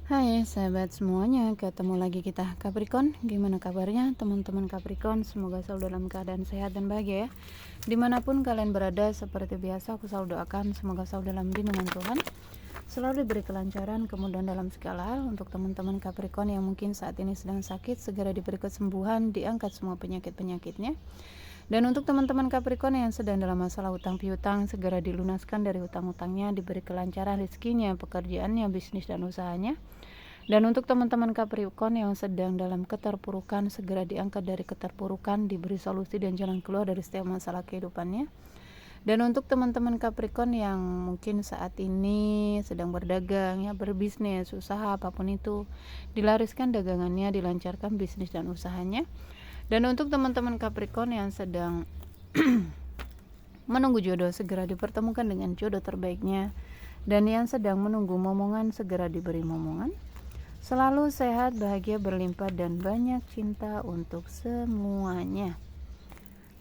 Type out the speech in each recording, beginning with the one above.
Hai sahabat semuanya, ketemu lagi kita Capricorn. Gimana kabarnya teman-teman Capricorn? Semoga selalu dalam keadaan sehat dan bahagia ya. Dimanapun kalian berada, seperti biasa aku selalu doakan semoga selalu dalam lindungan Tuhan, selalu diberi kelancaran, kemudahan dalam segala hal. Untuk teman-teman Capricorn yang mungkin saat ini sedang sakit, segera diberi kesembuhan, diangkat semua penyakit-penyakitnya. Dan untuk teman-teman Capricorn yang sedang dalam masalah hutang piutang, segera dilunaskan dari hutang-hutangnya, diberi kelancaran rezekinya, pekerjaannya, bisnis dan usahanya. Dan untuk teman-teman Capricorn yang sedang dalam keterpurukan, segera diangkat dari keterpurukan, diberi solusi dan jalan keluar dari setiap masalah kehidupannya. Dan untuk teman-teman Capricorn yang mungkin saat ini sedang berdagang ya, berbisnis, usaha apapun itu, dilariskan dagangannya, dilancarkan bisnis dan usahanya. Dan untuk teman-teman Capricorn yang sedang menunggu jodoh, segera dipertemukan dengan jodoh terbaiknya. Dan yang sedang menunggu momongan, segera diberi momongan. Selalu sehat, bahagia, berlimpah, dan banyak cinta untuk semuanya.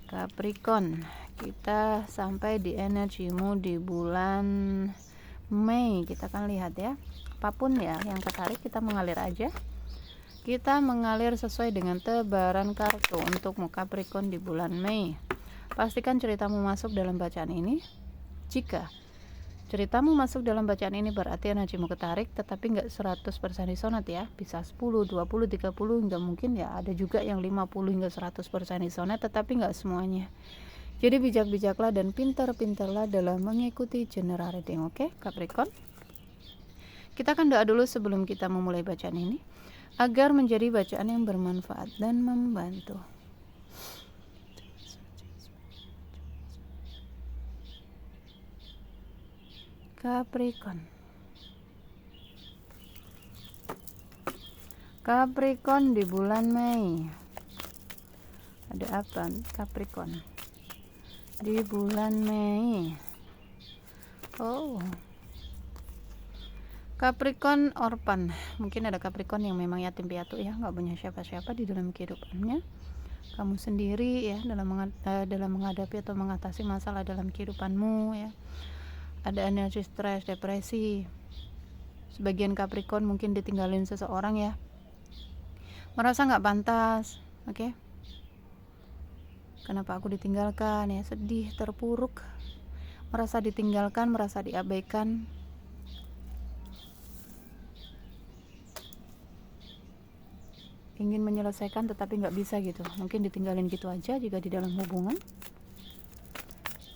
Capricorn, kita sampai di energimu di bulan Mei. Kita akan lihat ya, apapun ya yang tertarik, kita mengalir aja. Kita mengalir sesuai dengan tebaran kartu untuk Capricorn di bulan Mei. Pastikan ceritamu masuk dalam bacaan ini. Jika ceritamu masuk dalam bacaan ini berarti energimu ketarik, tetapi nggak 100% disonat ya. Bisa 10, 20, 30, nggak mungkin ya. Ada juga yang 50 hingga 100% disonat, tetapi nggak semuanya. Jadi bijak-bijaklah dan pintar-pintarlah dalam mengikuti general reading, oke Capricorn? Kita akan doa dulu sebelum kita memulai bacaan ini, agar menjadi bacaan yang bermanfaat dan membantu. Capricorn. Capricorn di bulan Mei. Ada apa Capricorn? Di bulan Mei. Oh. Capricorn orphan, mungkin ada Capricorn yang memang yatim piatu ya, nggak punya siapa-siapa di dalam kehidupannya. Kamu sendiri ya dalam menghadapi atau mengatasi masalah dalam kehidupanmu ya. Ada energi stres, depresi. Sebagian Capricorn mungkin ditinggalin seseorang ya, merasa nggak pantas, oke? Kenapa aku ditinggalkan ya, sedih, terpuruk, merasa ditinggalkan, merasa diabaikan. Ingin menyelesaikan tetapi nggak bisa gitu, mungkin ditinggalin gitu aja jika di dalam hubungan.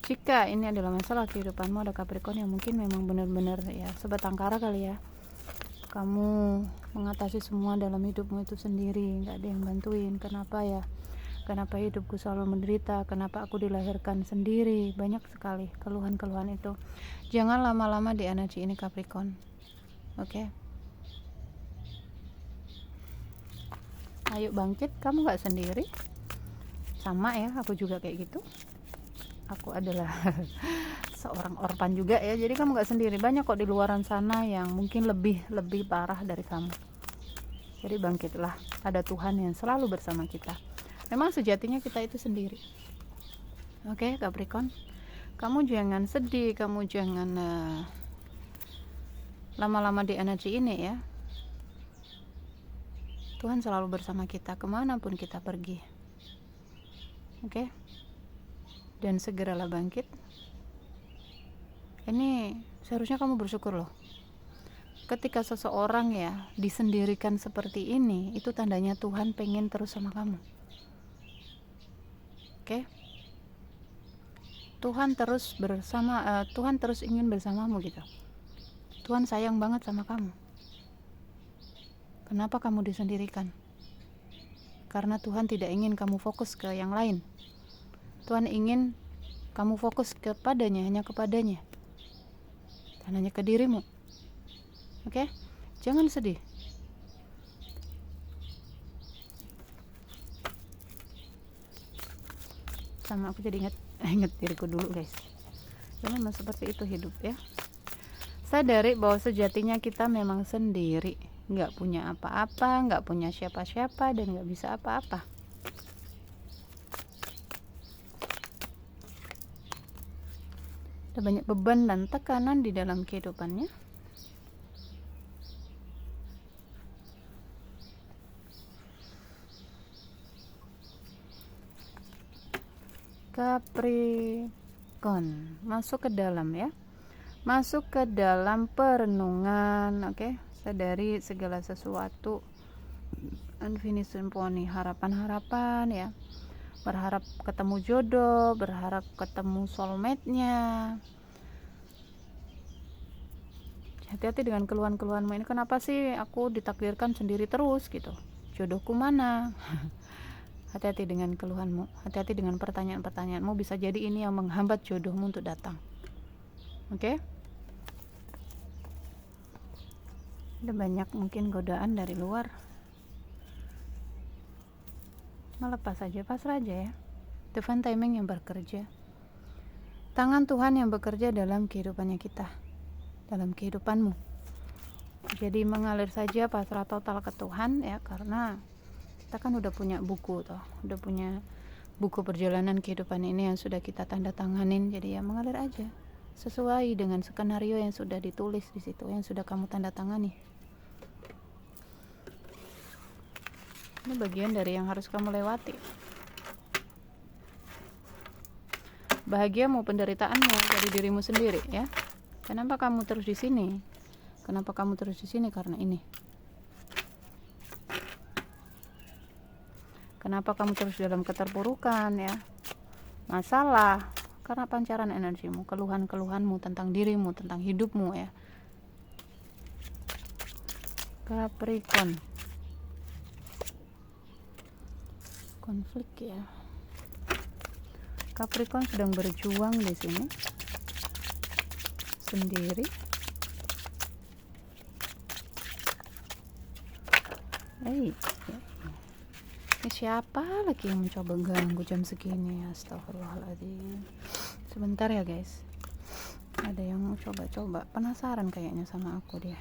Jika ini adalah masalah kehidupanmu, ada Capricorn yang mungkin memang benar-benar ya sebatang kara kali ya, kamu mengatasi semua dalam hidupmu itu sendiri, nggak ada yang bantuin. Kenapa ya, kenapa hidupku selalu menderita, kenapa aku dilahirkan sendiri, banyak sekali keluhan-keluhan itu. Jangan lama-lama di energi ini Capricorn, oke? Ayo bangkit, kamu gak sendiri. Sama ya, aku juga kayak gitu. Aku adalah seorang orphan juga ya, jadi kamu gak sendiri. Banyak kok di luaran sana yang mungkin lebih parah dari kamu. Jadi bangkitlah, ada Tuhan yang selalu bersama kita. Memang sejatinya kita itu sendiri, oke Capricorn? Kamu jangan sedih, kamu jangan lama-lama di energi ini ya. Tuhan selalu bersama kita kemanapun kita pergi, oke? Dan segeralah bangkit. Ini seharusnya kamu bersyukur loh. Ketika seseorang ya disendirikan seperti ini, itu tandanya Tuhan pengen terus sama kamu, oke? Tuhan terus ingin bersamamu gitu. Tuhan sayang banget sama kamu. Kenapa kamu disendirikan? Karena Tuhan tidak ingin kamu fokus ke yang lain. Tuhan ingin kamu fokus kepadanya, hanya kepadanya, dan hanya ke dirimu, oke? Jangan sedih. Sama aku jadi ingat diriku dulu guys. Ya memang seperti itu hidup ya. Sadari bahwa sejatinya kita memang sendiri, nggak punya apa-apa, nggak punya siapa-siapa, dan nggak bisa apa-apa. Ada banyak beban dan tekanan di dalam kehidupannya. Capricorn, masuk ke dalam ya, masuk ke dalam perenungan. Oke, sadari segala sesuatu, unfinished symphony, harapan-harapan ya, berharap ketemu jodoh, berharap ketemu soulmate-nya. Hati-hati dengan keluhan-keluhanmu ini, kenapa sih aku ditakdirkan sendiri terus gitu, jodohku mana? Hati-hati dengan keluhanmu, hati-hati dengan pertanyaan-pertanyaanmu, bisa jadi ini yang menghambat jodohmu untuk datang. Oke? Ada banyak mungkin godaan dari luar. Melepas saja, pasrah aja ya. Divine timing yang bekerja. Tangan Tuhan yang bekerja dalam kehidupannya kita, dalam kehidupanmu. Jadi mengalir saja, pasrah total ke Tuhan ya, karena kita kan udah punya buku toh, udah punya buku perjalanan kehidupan ini yang sudah kita tanda tanganin. Jadi ya mengalir aja sesuai dengan skenario yang sudah ditulis di situ, yang sudah kamu tanda tangani. Ini bagian dari yang harus kamu lewati. Bahagia mau penderitaanmu dari dirimu sendiri ya. Kenapa kamu terus di sini? Kenapa kamu terus di sini? Karena ini. Kenapa kamu terus dalam keterpurukan ya? Masalah karena pancaran energimu, keluhan-keluhanmu tentang dirimu, tentang hidupmu ya. Capricorn. Konflik ya. Capricorn sedang berjuang di sini sendiri. Ini siapa lagi yang mencoba ganggu jam segini? Astagfirullahaladzim. Sebentar ya guys, ada yang mau coba-coba, penasaran kayaknya sama aku dia.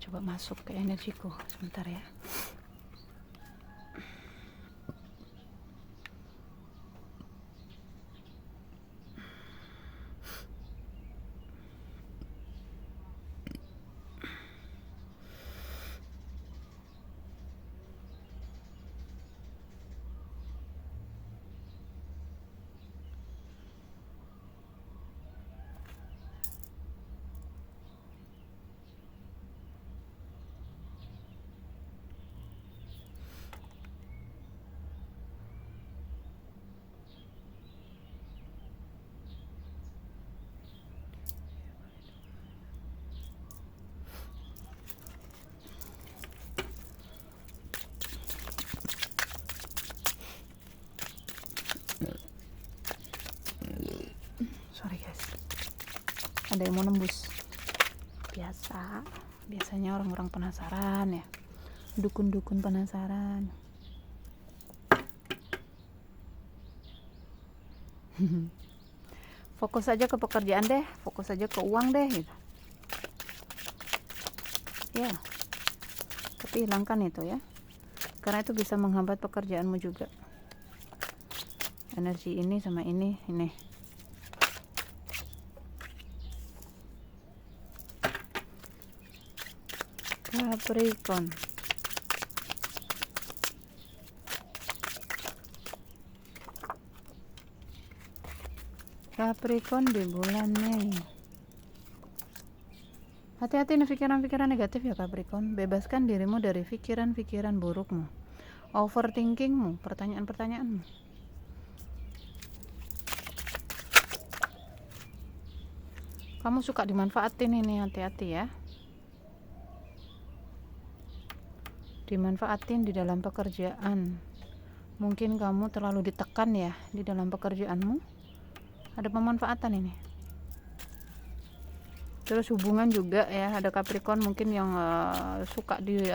Coba masuk ke energiku sebentar ya. Sorry guys, ada yang mau nembus. Biasanya orang-orang penasaran ya, dukun-dukun penasaran. Fokus aja ke pekerjaan deh, fokus aja ke uang deh gitu ya. Tapi hilangkan itu ya, karena itu bisa menghambat pekerjaanmu juga. Energi ini sama ini Capricorn. Capricorn di bulan Mei. Hati-hati nih pikiran-pikiran negatif ya Capricorn. Bebaskan dirimu dari pikiran-pikiran burukmu, overthinkingmu, pertanyaan-pertanyaanmu. Kamu suka dimanfaatin ini, hati-hati ya. Dimanfaatin di dalam pekerjaan. Mungkin kamu terlalu ditekan ya di dalam pekerjaanmu. Ada pemanfaatan ini. Terus hubungan juga ya, ada Capricorn mungkin yang suka di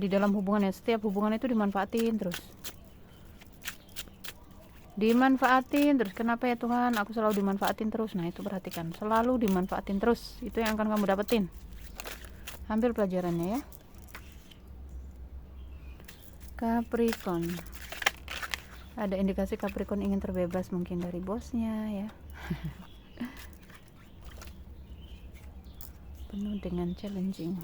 dalam hubungan ya. Setiap hubungan itu dimanfaatin terus. Kenapa ya Tuhan aku selalu dimanfaatin terus? Nah itu perhatikan, selalu dimanfaatin terus, itu yang akan kamu dapetin. Ambil pelajarannya ya. Capricorn, ada indikasi Capricorn ingin terbebas mungkin dari bosnya ya. Penuh dengan challenging,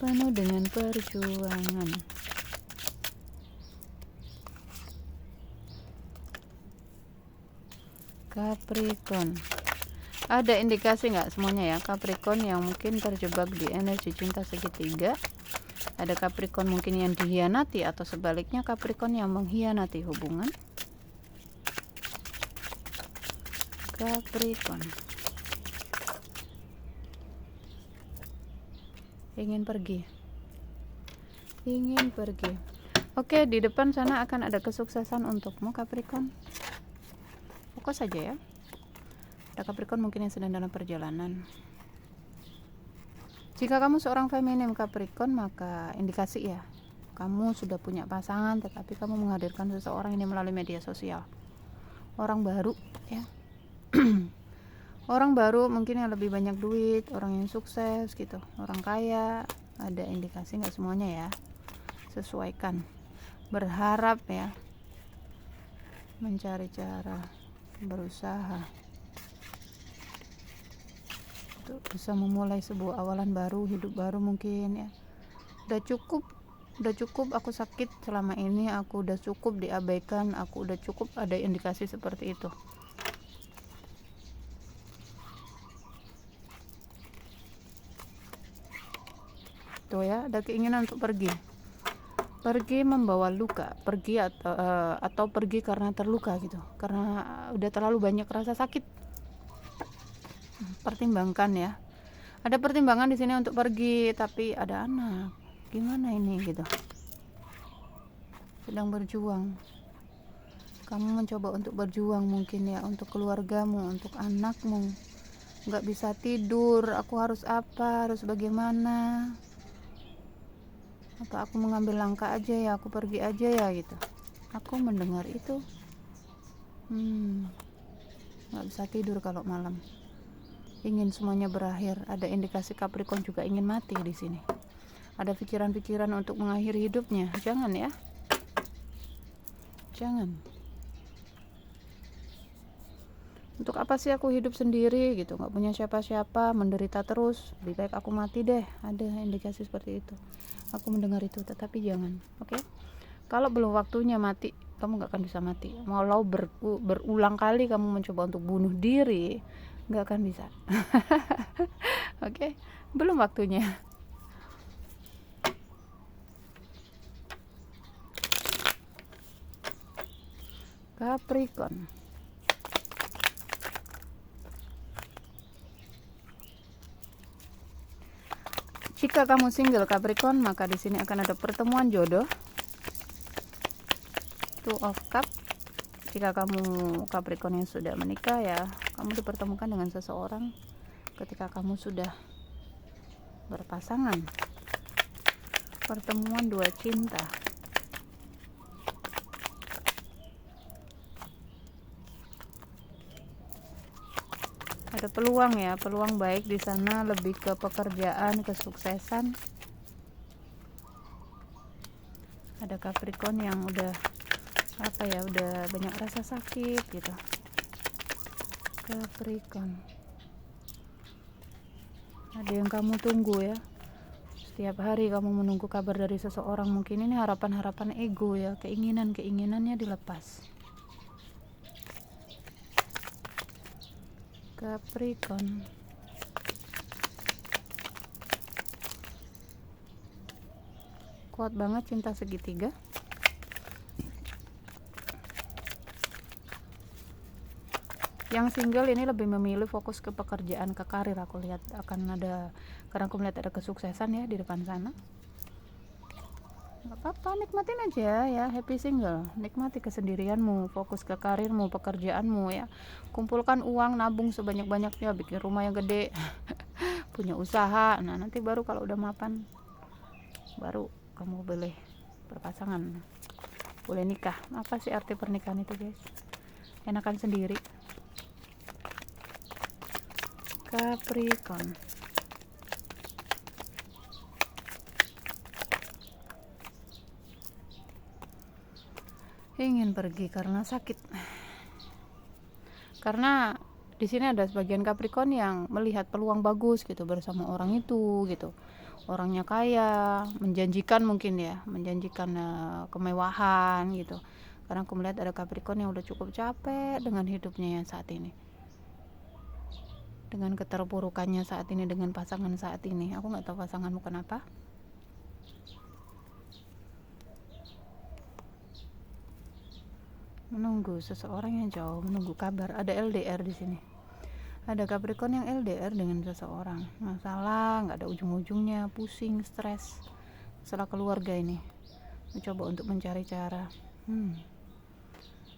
penuh dengan perjuangan. Capricorn. Ada indikasi nggak semuanya ya Capricorn yang mungkin terjebak di energi cinta segitiga? Ada Capricorn mungkin yang dihianati atau sebaliknya Capricorn yang mengkhianati hubungan? Capricorn ingin pergi. Oke, di depan sana akan ada kesuksesan untukmu Capricorn. Fokus saja ya. Ada Capricorn mungkin yang sedang dalam perjalanan. Jika kamu seorang feminim Capricorn, maka indikasi ya kamu sudah punya pasangan, tetapi kamu menghadirkan seseorang ini melalui media sosial. Orang baru ya. Orang baru mungkin yang lebih banyak duit, orang yang sukses gitu, orang kaya. Ada indikasi nggak semuanya ya. Sesuaikan, berharap ya, mencari cara, berusaha untuk bisa memulai sebuah awalan baru, hidup baru mungkin ya. Udah cukup aku sakit selama ini, aku udah cukup diabaikan, aku udah cukup. Ada indikasi seperti itu. Tuh ya, ada keinginan untuk pergi membawa luka, pergi atau pergi karena terluka gitu, karena udah terlalu banyak rasa sakit. Pertimbangkan ya, ada pertimbangan di sini untuk pergi, tapi ada anak, gimana ini gitu. Sedang berjuang, kamu mencoba untuk berjuang mungkin ya, untuk keluargamu, untuk anakmu. Nggak bisa tidur, aku harus apa, harus bagaimana, atau aku mengambil langkah aja ya, aku pergi aja ya gitu. Aku mendengar itu nggak bisa tidur kalau malam, ingin semuanya berakhir. Ada indikasi Capricorn juga ingin mati di sini. Ada pikiran-pikiran untuk mengakhiri hidupnya. Jangan ya, jangan. Untuk apa sih aku hidup sendiri gitu, nggak punya siapa-siapa, menderita terus, lebih baik aku mati deh. Ada indikasi seperti itu. Aku mendengar itu, tetapi jangan. Oke? Kalau belum waktunya mati, kamu nggak akan bisa mati. Walau berulang kali kamu mencoba untuk bunuh diri, nggak akan bisa. Oke? Belum waktunya. Capricorn. Jika kamu single Capricorn, maka di sini akan ada pertemuan jodoh. Two of Cup. Jika kamu Capricorn yang sudah menikah ya, kamu dipertemukan dengan seseorang ketika kamu sudah berpasangan. Pertemuan dua cinta. Ada peluang ya, peluang baik di sana, lebih ke pekerjaan, kesuksesan. Ada Capricorn yang udah udah banyak rasa sakit gitu. Capricorn. Ada yang kamu tunggu ya. Setiap hari kamu menunggu kabar dari seseorang. Mungkin ini harapan-harapan ego ya, keinginannya dilepas. Capricorn. Kuat banget cinta segitiga. Yang single ini lebih memilih fokus ke pekerjaan, ke karir. Aku lihat akan ada, karena aku melihat ada kesuksesan ya di depan sana. Gak apa-apa, nikmatin aja ya, happy single. Nikmati kesendirianmu, fokus ke karirmu, pekerjaanmu ya. Kumpulkan uang, nabung sebanyak-banyaknya, bikin rumah yang gede, punya usaha. Nah nanti baru kalau udah mapan, baru kamu boleh berpasangan, boleh nikah. Apa sih arti pernikahan itu guys? Enakan sendiri. Capricorn. Ingin pergi karena sakit. Karena di sini ada sebagian Capricorn yang melihat peluang bagus gitu bersama orang itu gitu. Orangnya kaya, menjanjikan mungkin ya, menjanjikan kemewahan gitu. karena aku melihat ada Capricorn yang udah cukup capek dengan hidupnya yang saat ini, dengan keterpurukannya saat ini, dengan pasangan saat ini. Aku nggak tahu pasanganmu kenapa. Menunggu seseorang yang jauh, menunggu kabar. Ada LDR di sini. Ada Capricorn yang LDR dengan seseorang. Masalah nggak ada ujung-ujungnya, pusing, stres. Masalah keluarga ini. Mencoba untuk mencari cara.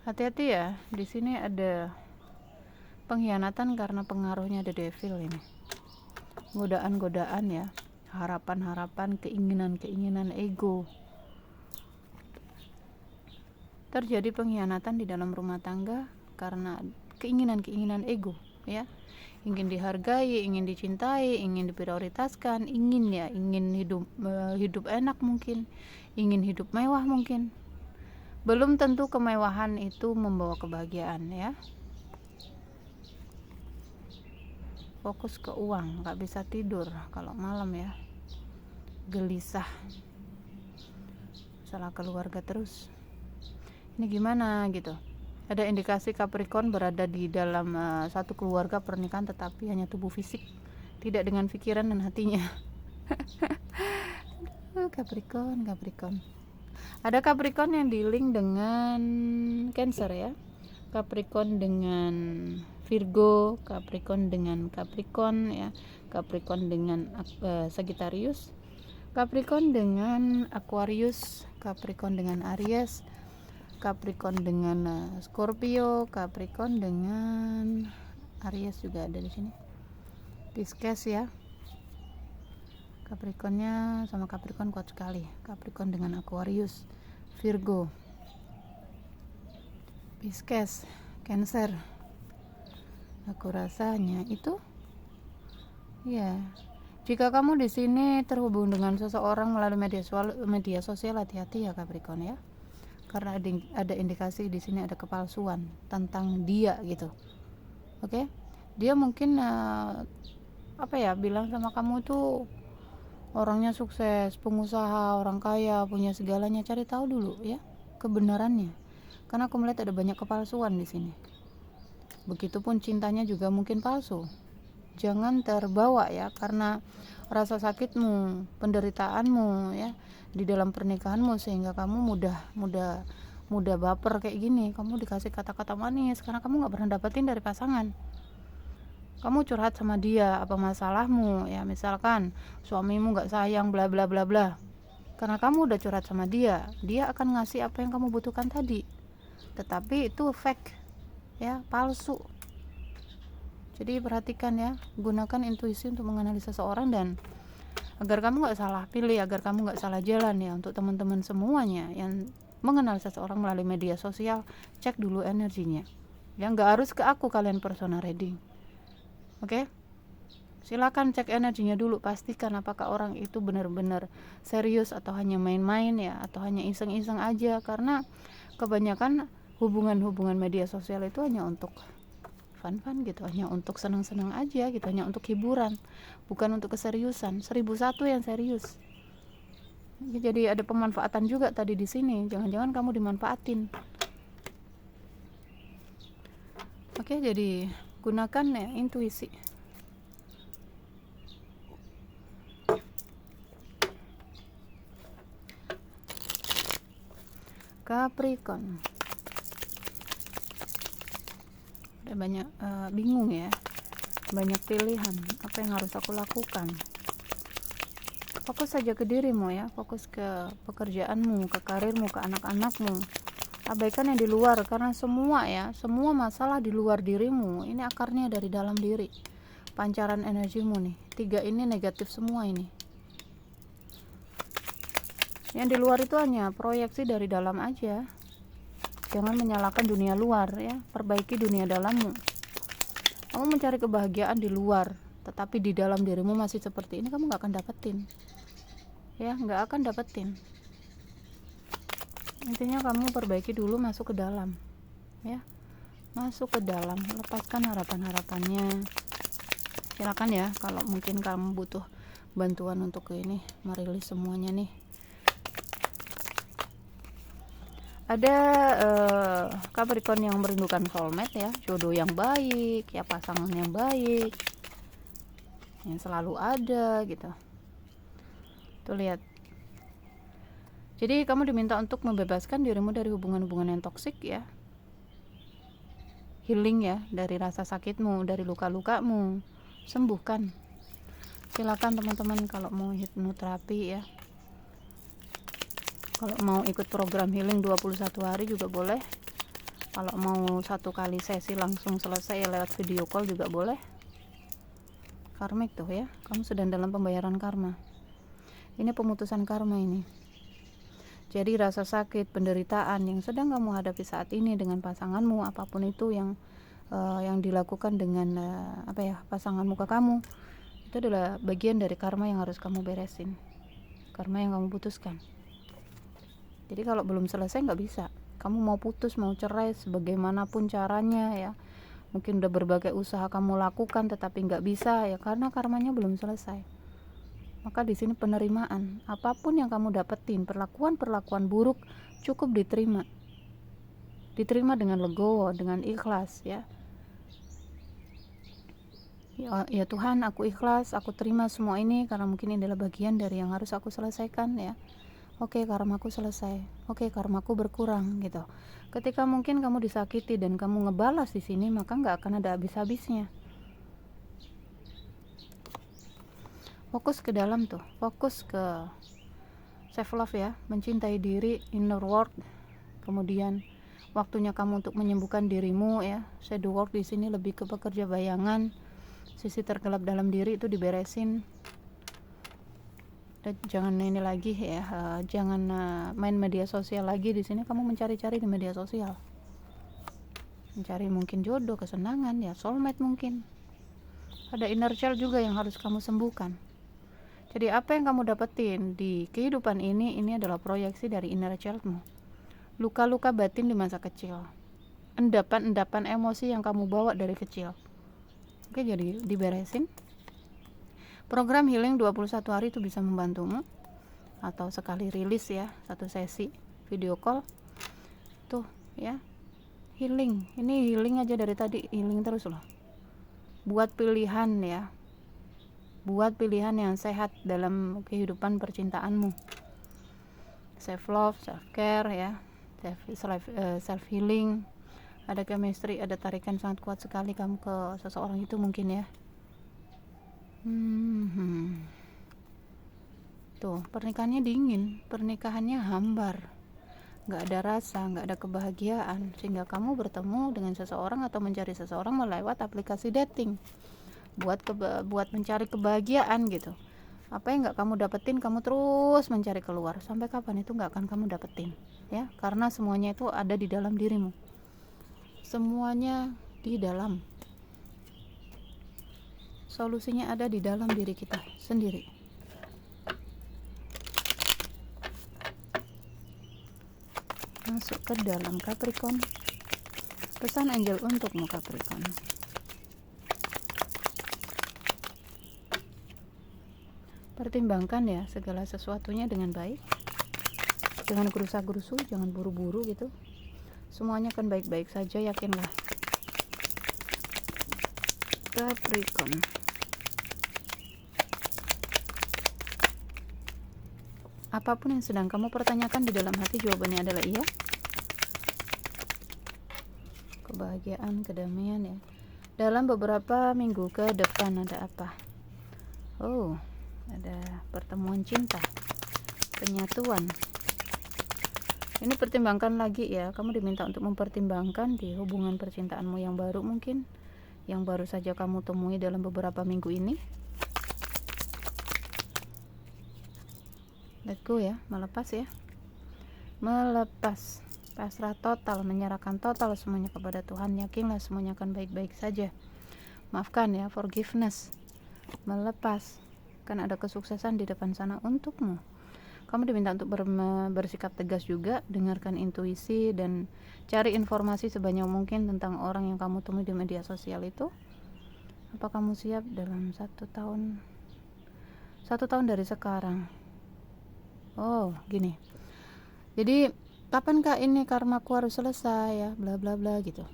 Hati-hati ya. Di sini ada pengkhianatan karena pengaruhnya ada devil ini. Godaan-godaan ya. Harapan-harapan, keinginan-keinginan ego. Terjadi pengkhianatan di dalam rumah tangga karena keinginan-keinginan ego, ya. Ingin dihargai, ingin dicintai, ingin diprioritaskan, ingin hidup enak mungkin, ingin hidup mewah mungkin. Belum tentu kemewahan itu membawa kebahagiaan, ya. Fokus ke uang, nggak bisa tidur kalau malam ya. Gelisah. Masalah keluarga terus. Ini gimana gitu. Ada indikasi Capricorn berada di dalam satu keluarga pernikahan tetapi hanya tubuh fisik, tidak dengan pikiran dan hatinya. Capricorn. Ada Capricorn yang di-link dengan Cancer ya. Capricorn dengan Virgo, Capricorn dengan Capricorn ya, Capricorn dengan Sagittarius, Capricorn dengan Aquarius, Capricorn dengan Aries, Capricorn dengan Scorpio, Capricorn dengan Aries juga ada di sini. Pisces ya. Capricornnya sama Capricorn kuat sekali. Capricorn dengan Aquarius, Virgo, Pisces, Cancer. Aku rasanya itu ya. Jika kamu di sini terhubung dengan seseorang melalui media sosial, hati-hati ya Capricorn ya. Karena ada indikasi di sini ada kepalsuan tentang dia gitu. Oke? Dia mungkin bilang sama kamu tuh orangnya sukses, pengusaha, orang kaya, punya segalanya. Cari tahu dulu ya kebenarannya. Karena aku melihat ada banyak kepalsuan di sini. Begitupun cintanya juga mungkin palsu. Jangan terbawa ya karena rasa sakitmu, penderitaanmu ya di dalam pernikahanmu sehingga kamu mudah baper kayak gini. Kamu dikasih kata-kata manis karena kamu nggak pernah dapetin dari pasangan. Kamu curhat sama dia apa masalahmu ya, misalkan suamimu nggak sayang bla bla bla bla. Karena kamu udah curhat sama dia, dia akan ngasih apa yang kamu butuhkan tadi. Tetapi itu fake ya, palsu. Jadi perhatikan ya, gunakan intuisi untuk menganalisa seseorang dan agar kamu nggak salah pilih, agar kamu nggak salah jalan ya. Untuk teman-teman semuanya yang mengenal seseorang melalui media sosial, cek dulu energinya. Ya nggak harus ke aku kalian personal reading. Oke? Silakan cek energinya dulu, pastikan apakah orang itu benar-benar serius atau hanya main-main ya, atau hanya iseng-iseng aja. Karena kebanyakan hubungan media sosial itu hanya untuk fun gitu, hanya untuk senang-senang aja gitu, hanya untuk hiburan, bukan untuk keseriusan. 1001 yang serius. Jadi ada pemanfaatan juga tadi di sini. Jangan-jangan kamu dimanfaatin. Oke, jadi gunakan ya intuisi. Capricorn. Banyak bingung ya, banyak pilihan apa yang harus aku lakukan. Fokus saja ke dirimu ya, fokus ke pekerjaanmu, ke karirmu, ke anak-anakmu. Abaikan yang di luar karena semua masalah di luar dirimu ini akarnya dari dalam diri. Pancaran energimu nih, 3 ini negatif semua ini. Yang di luar itu hanya proyeksi dari dalam aja. Jangan menyalahkan dunia luar ya, perbaiki dunia dalammu. Kamu mencari kebahagiaan di luar, tetapi di dalam dirimu masih seperti ini, kamu gak akan dapetin. Ya, gak akan dapetin. Intinya kamu perbaiki dulu, masuk ke dalam. Ya, masuk ke dalam, lepaskan harapan-harapannya. Silakan ya, kalau mungkin kamu butuh bantuan untuk ini, merilis semuanya nih. Ada Capricorn yang merindukan soulmate ya, jodoh yang baik ya, pasangan yang baik yang selalu ada gitu. Tuh lihat. Jadi kamu diminta untuk membebaskan dirimu dari hubungan-hubungan yang toksik ya. Healing ya dari rasa sakitmu, dari luka-lukamu. Sembuhkan. Silakan teman-teman kalau mau hipnoterapi ya. Kalau mau ikut program healing 21 hari juga boleh. Kalau mau 1 kali sesi langsung selesai ya lewat video call juga boleh. Karmik tuh ya, kamu sedang dalam pembayaran karma. Ini pemutusan karma ini. Jadi rasa sakit, penderitaan yang sedang kamu hadapi saat ini dengan pasanganmu, apapun itu yang dilakukan dengan pasanganmu ke kamu, itu adalah bagian dari karma yang harus kamu beresin, karma yang kamu putuskan. Jadi kalau belum selesai nggak bisa. Kamu mau putus, mau cerai, sebagaimanapun caranya ya, mungkin udah berbagai usaha kamu lakukan tetapi nggak bisa ya, karena karmanya belum selesai. Maka di sini penerimaan, apapun yang kamu dapetin, perlakuan buruk cukup diterima dengan legowo, dengan ikhlas ya. Ya Tuhan, aku ikhlas, aku terima semua ini karena mungkin ini adalah bagian dari yang harus aku selesaikan ya. Oke, karmaku selesai. Oke, karmaku berkurang gitu. Ketika mungkin kamu disakiti dan kamu ngebalas di sini, maka nggak akan ada habis-habisnya. Fokus ke dalam tuh, fokus ke self love ya, mencintai diri, inner work. Kemudian waktunya kamu untuk menyembuhkan dirimu ya. Shadow work di sini lebih ke pekerja bayangan, sisi tergelap dalam diri itu diberesin. Dan jangan ini lagi ya, jangan main media sosial lagi. Di sini kamu mencari-cari di media sosial, mencari mungkin jodoh, kesenangan ya, soulmate mungkin. Ada inner child juga yang harus kamu sembuhkan. Jadi apa yang kamu dapetin di kehidupan ini adalah proyeksi dari inner childmu. Luka-luka batin di masa kecil, endapan-endapan emosi yang kamu bawa dari kecil. Oke, jadi diberesin. Program healing 21 hari itu bisa membantumu. Atau sekali rilis ya, 1 sesi video call tuh ya, healing. Ini healing aja dari tadi, healing terus loh. Buat pilihan ya, buat pilihan yang sehat dalam kehidupan percintaanmu. Self love, self care ya, self healing. Ada chemistry, ada tarikan sangat kuat sekali kamu ke seseorang itu mungkin ya. Tuh, pernikahannya dingin, pernikahannya hambar, nggak ada rasa, nggak ada kebahagiaan, sehingga kamu bertemu dengan seseorang atau mencari seseorang melewat aplikasi dating buat mencari kebahagiaan gitu. Apa yang nggak kamu dapetin, kamu terus mencari keluar. Sampai kapan itu nggak akan kamu dapetin ya, karena semuanya itu ada di dalam dirimu, semuanya di dalam, solusinya ada di dalam diri kita sendiri. Masuk ke dalam Capricorn. Pesan angel untukmu Capricorn. Pertimbangkan ya segala sesuatunya dengan baik, jangan gerusa-gerusu, jangan buru-buru gitu. Semuanya akan baik-baik saja, yakinlah Capricorn. Apapun yang sedang kamu pertanyakan di dalam hati, jawabannya adalah iya. Kebahagiaan, kedamaian ya. Dalam beberapa minggu ke depan ada apa? Oh, ada pertemuan cinta, penyatuan. Ini pertimbangkan lagi ya, kamu diminta untuk mempertimbangkan di hubungan percintaanmu yang baru mungkin, yang baru saja kamu temui dalam beberapa minggu ini. Let go ya, melepas ya, melepas, pasrah total, menyerahkan total semuanya kepada Tuhan. Yakinlah semuanya akan baik-baik saja. Maafkan ya, forgiveness, melepas, kan ada kesuksesan di depan sana untukmu. Kamu diminta untuk bersikap tegas juga, dengarkan intuisi dan cari informasi sebanyak mungkin tentang orang yang kamu temui di media sosial itu. Apa kamu siap dalam 1 tahun dari sekarang? Oh, gini. Jadi kapankah ini karmaku harus selesai ya, bla bla bla gitu.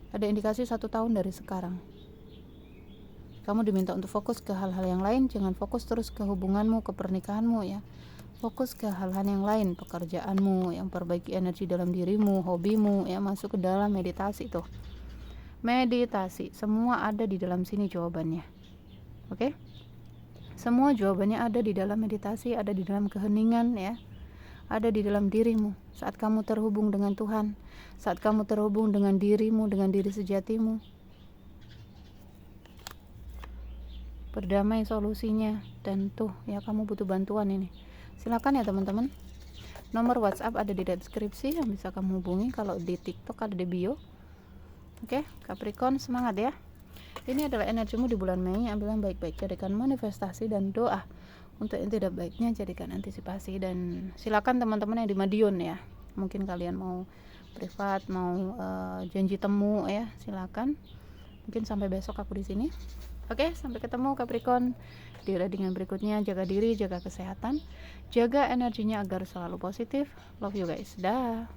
Ada indikasi 1 tahun dari sekarang. Kamu diminta untuk fokus ke hal-hal yang lain, jangan fokus terus ke hubunganmu, ke pernikahanmu ya. Fokus ke hal-hal yang lain, pekerjaanmu, yang perbaiki energi dalam dirimu, hobimu ya, masuk ke dalam meditasi tuh. Meditasi, semua ada di dalam sini jawabannya. Oke? Semua jawabannya ada di dalam meditasi, ada di dalam keheningan ya. Ada di dalam dirimu. Saat kamu terhubung dengan Tuhan, saat kamu terhubung dengan dirimu, dengan diri sejatimu, berdamai solusinya. Dan tuh ya, kamu butuh bantuan ini, silakan ya teman-teman. Nomor WhatsApp ada di deskripsi yang bisa kamu hubungi. Kalau di TikTok ada di bio. Oke, Capricorn, semangat ya. Ini adalah energimu di bulan Mei. Ambil yang baik-baik, jadikan manifestasi dan doa. Untuk yang tidak baiknya jadikan antisipasi. Dan silakan teman-teman yang di Madiun ya, mungkin kalian mau privat, mau janji temu ya, silakan. Mungkin sampai besok aku di sini. Oke, sampai ketemu Capricorn di readingan berikutnya. Jaga diri, jaga kesehatan, jaga energinya agar selalu positif. Love you guys. Dah.